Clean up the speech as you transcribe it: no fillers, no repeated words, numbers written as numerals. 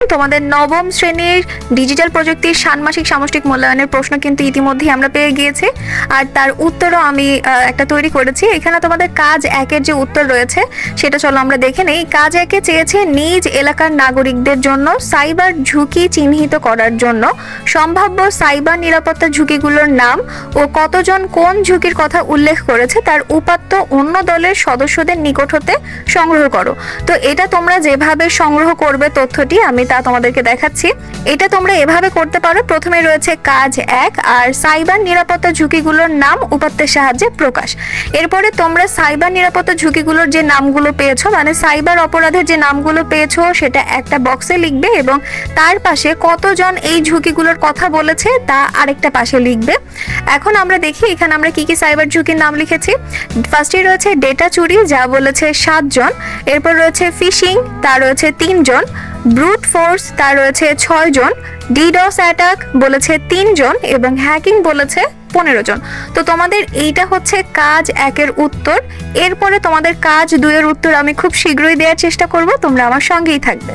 তোমাদের নবম শ্রেণীর ডিজিটাল প্রযুক্তির ষান্মাসিক সামষ্টিক মূল্যায়নের প্রশ্ন কিন্তু ইতিমধ্যেই আমরা পেয়ে গিয়েছি, আর তার উত্তরও আমি একটা তৈরি করেছি। এখানে তোমাদের কাজ একের যে উত্তর রয়েছে সেটা চলো আমরা দেখে নেই। কাজ একে চেয়েছে নিজ এলাকার নাগরিকদের জন্য সাইবার ঝুঁকি চিহ্নিত করার জন্য সম্ভাব্য সাইবার নিরাপত্তা ঝুঁকিগুলোর নাম ও কতজন কোন ঝুঁকির কথা উল্লেখ করেছে তার উপাত্ত অন্য দলের সদস্যদের নিকট হতে সংগ্রহ করো। তো এটা তোমরা যেভাবে সংগ্রহ করবে তথ্যটি আমি তা তোমাদেরকে দেখাচ্ছি। এটা তোমরা এভাবে করতে পারো। প্রথমে রয়েছে কাজ এক আর সাইবার নিরাপত্তা ঝুঁকিগুলোর নাম উপাত্তের সাহায্যে প্রকাশ। এরপরে তোমরা সাইবার নিরাপত্তা ঝুঁকিগুলোর যে নামগুলো পেয়েছো, মানে সাইবার অপরাধের যে নামগুলো পেয়েছো সেটা একটা বক্সে লিখবে এবং তার পাশে কতজন এই ঝুঁকিগুলোর কথা বলেছে তা আরেকটা পাশে লিখবে। এখন আমরা দেখি এখানে আমরা কি কি সাইবার ঝুঁকির নাম লিখেছি। ফার্স্টে রয়েছে ডেটা চুরি, যা বলেছে 7 জন। এরপর রয়েছে ফিশিং, তা রয়েছে 3 জন। ব্রুট ফোর্স, তা রয়েছে 6 জন। ডিডস অ্যাটাক বলেছে 3 জন এবং হ্যাকিং বলেছে 15 জন। তো তোমাদের এইটা হচ্ছে কাজ একের উত্তর। এরপরে তোমাদের কাজ 2 এর উত্তর আমি খুব শীঘ্রই দেওয়ার চেষ্টা করব, তোমরা আমার সঙ্গেই থাকবে।